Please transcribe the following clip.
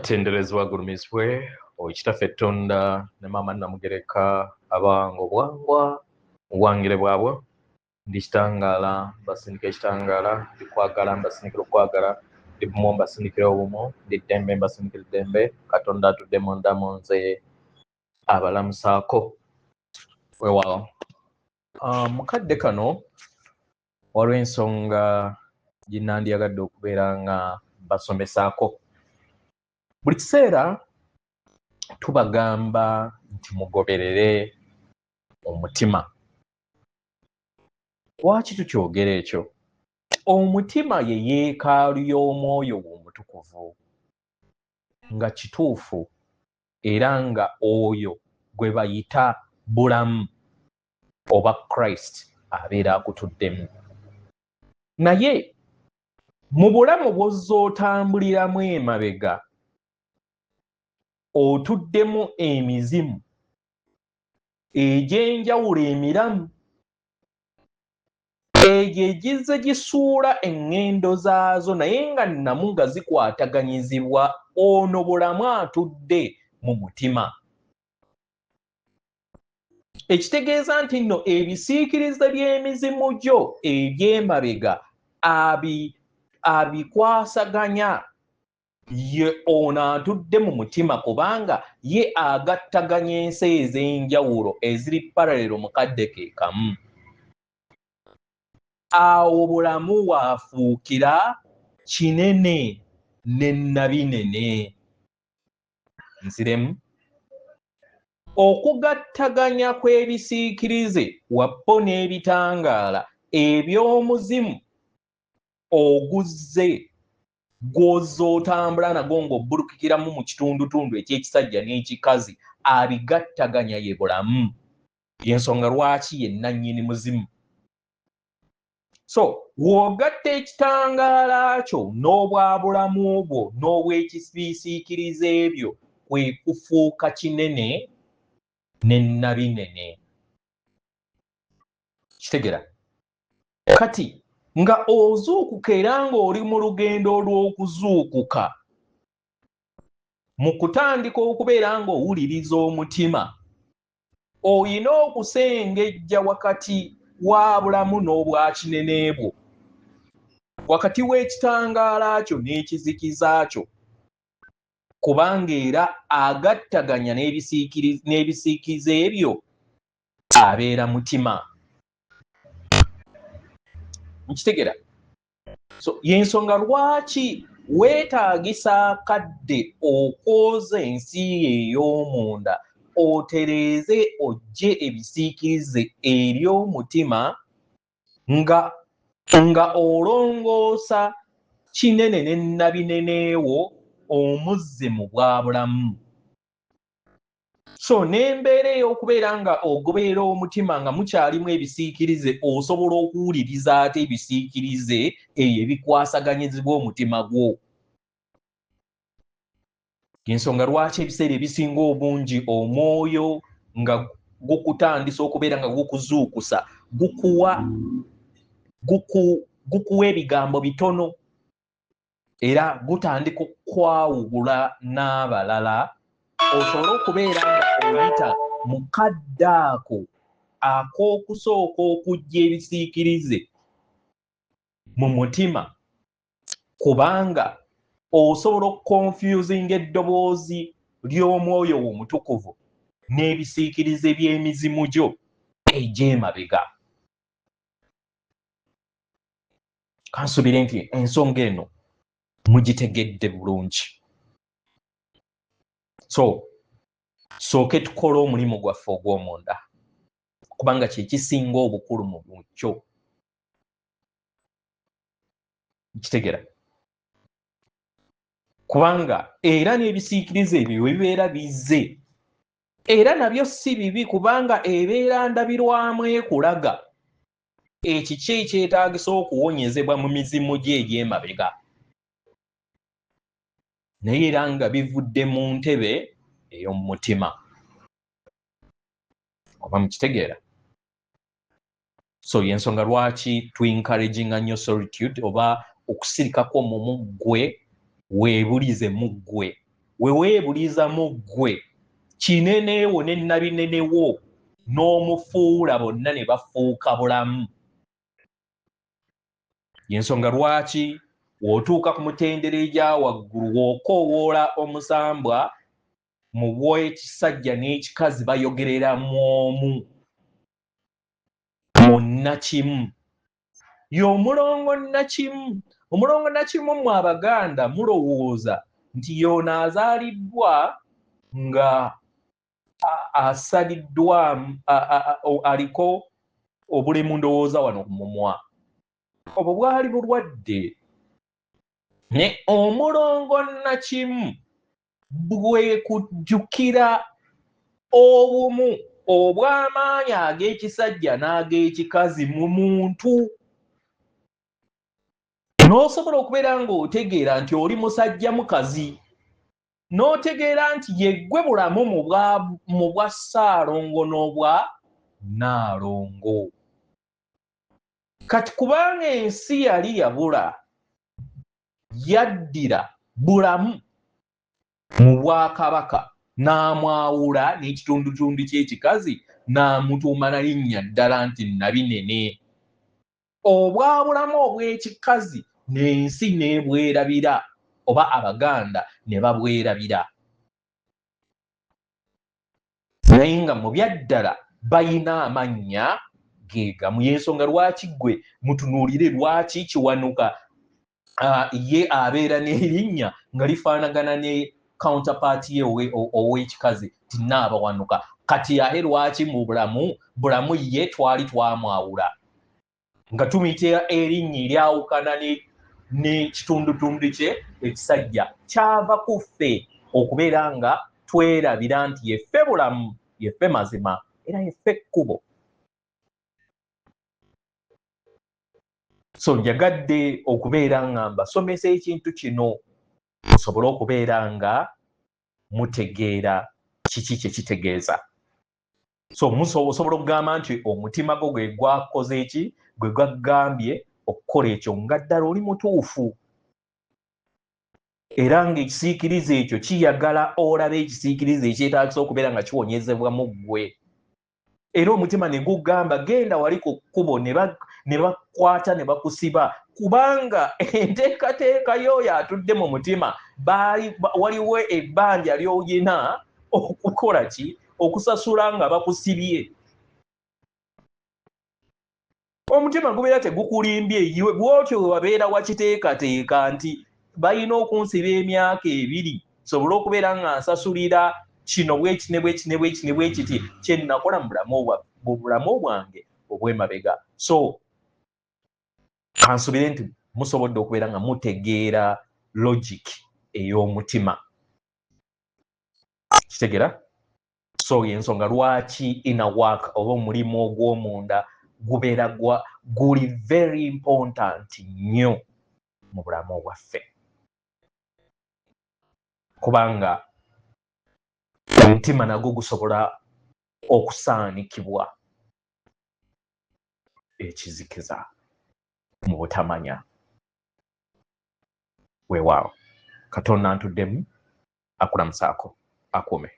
Atenderezebwa agulumizibwe Oweekitaffe Tonda ne Maama Namugereka abango bwangwa obwangire bwabwe ndi kitangaala mbasindika ekitangaala ndikwagala mbasindikira okwagala ndi bumo mbasindikira obumo ndi ddembe mbasindikira eddembe Katonda atudde munda mu nze abalamusaako weewaawo. Mukadde kano waliwo ensonga gye nandyagadde okubeera nga basomesaako. Buli kiseera tubagamba nti mugoberere omutima. Lwaki tukyogera ekyo? Omutima ye yeekaalu y'omwoyo omutukuvu nga kituufu era nga oyo gwe bayita bulamu oba Christ abeera akutuddemu. Naye mu bulamu bw'ozza otambuliramu emabega otuddemu emizimu egy'enjawulo emiramu egyo egizze gisuula eŋŋendo zaazo naye nga nnamu nga zikwataganyizibwa ono bulamu atudde mu mutima. Ekitegeeza nti nno ebisiikirize by'emizimu gyo eby'emabega abikwasaganya ye ono atudde mu mutima kubanga ye agattaganya ensi ez'enjawulo eziri paralelo mukadde ke kamu. Awo bulamu waafuukira kinene ne nnabinene. Nsiremu okugattaganya kw'ebisiikirize wappo n'ebitangaala eby'omuzimu oguzze gw'ozza otambula nagwo ng'obbulukikiramu mu kitundutundu eky'ekisajja n'ekikazi abigattaganya ye bulamu. Y'ensonga lwaki ye nannyini muzimu. So w'ogatta ekitangaala kyo n'obwabulamu bwo n'obw'ekibisiikirize ebyo kwe kufuuka kinene ne nnabinene. Kitegera? Kati nga ozuukuka era ng'oli mu lugendo olw'okuzuukuka, mu kutandika okubeera ng'owuliriza omutima, oyina okusengejja wakati wa bulamu n'obwa kinene bwo, wakati w'ekitangaala kyo n'ekizikiza kyo, kubanga era agattaganya n'ebisiikirize ebyo abeera mutima. Nkitegera? So y'ensonga lwaki weetaagisa akadde okwoza ensi ey'omunda otereeze ojje ebisiikirize ery'omutima nga olongoosa kinene ne nnabineneewo omuzze mu bwabulamu. So n'embeera ey'okubeera nga ogoberera omutima nga mukyalimu ebisiikirize osobola okuwuliriza ate ebisiikirize ebyo ebikwasaganyizibwa omutima gwo. Ensonga lwaki ebiseera ebisinga obungi omwoyo nga gukutandisa okubeera nga gukuzuukusa gukuwa ebigambo bitono era gutandika okwawugula n'abalala osobole okubeera nga oyita mu kadde ako ak'okusooka okujja ebisiikirize mu mutima, kubanga osobola okukonfuzinga eddoboozi ly'omwoyo wo omutukuvu n'ebisiikirize by'emizimu gyo egy'emabega. Kansubire nti ensonga eno mugitegedde bulungi. So sooke tukole omulimu gwaffe ogw'omunda kubanga kye kisinga obukulu mu kyo. Kitegera? Kubanga era n'ebisiikirize ebyo we bibeera bizze era nabyo si bibi kubanga ebeera ndabirwamu ekulaga ekiki ekyetaagisa okuwonyezebwa mu mizimu gye egy'emabega, naye era nga bivudde mu ntebe ey'omu mutima. Oba mukitegeera? So y'ensonga lwaki tu-encouraginga nnyo solitude oba okusirikako mu muggwe weebulize muggwe weweebulizamu ggwe kineneewo ne nnabinenewo n'omufuula bonna ne bafuuka bulamu. Yensonga lwaki w'otuuka ku mutendera egya waggulu w'okoowoola omusambwa mu bw'ekisajja n'ekikazi bayogereramu omu munnakimu y'omulongo nnakimu. Omulongo nnakimu mmwe Abaganda mulowooza nti y'ono azaaliddwa nga asaliddwamu aliko obulemu ndowooza wano ku mumwa. Obwo bwali bulwadde. Ne omulongo nnakimu bwe kujjukira obumu obw'amaanyi ag'ekisajja n'ag'ekikazi mu muntu. N'osobola okubeera ng'otegeera nti oli musajja mukazi, n'otegeera nti yeggwe bulamu mu bwa Ssaalongo n'obwa Nnaalongo. Kati kubanga ensi yali yabula, yaddira bulamu mu Bwakabaka n'amwawula n'ekitundutundu ky'ekikazi n'amutuuma na linnya ddala nti Nabinene. Obwabulamu obw'ekikazi n'ensi n'ebwerabira, oba Abaganda ne babwerabira. Naye nga mu byaddala bayina amannya geegamu. Y'ensonga lwaki ggwe mutunuulire lwaki Kiwanuka ye abeera n'erinnya nga lifaanagana ne counterpart ye ow'ekikazi ti Nnaabawanuka. Kati ahe lwaki mu bulamu ye twali twamwawula nga tumuyita erinnya eryawukana n'ekitundutundu kye ekisajja. Kyava ku ffe okubeera nga twerabira nti yeffe bulamu, yeffe mazima, era yeffe ekkubo. So njagadde okubeera nga mbasomesa ekintu kino musobole okubeera nga mutegeera kiki kye kitegeeza. So musobola okugamba nti omutima gwo gwe gwakoze eki, gwe gwagambye okukola ekyo nga ddala oli mutuufu. Era ng'ekisiikirize ekyo kiyagala olabe ekisiikirize ekyetaagisa okubeera nga kiwonyezebwa mu ggwe. Era omutima ne gugamba genda wali ku kkubo ne bakwata ne bakusiba, kubanga enteekateeka y'oyo atudde mu mutima waliwo ebbanja ly'oyina okukola ki? Okusasula nga bakusibye. Omutima gubeera tegukulimbye eyiwe, bw'otyo wabeera wakiteekateeka nti balina okunsiba emyaka 2 sobole okubeera nga nsasulira kino bweki ne bweki ne bweki ne bwekiti kye nnakola mu bulamu bwange obw'emabega. So kansubire nti musobodde okubeera nga mutegeera logic ey'omutima. Kitegeera? So y'ensonga lwaki inner work oba omulimu ogw'omunda gubeera guli very important nnyo mu bulamu bwaffe. Kubanga omutima nagwo gusobola okusaanikibwa ekizikiza mu butamanya. Weewaawo, Katonda antuddemu akulamusaako akuume.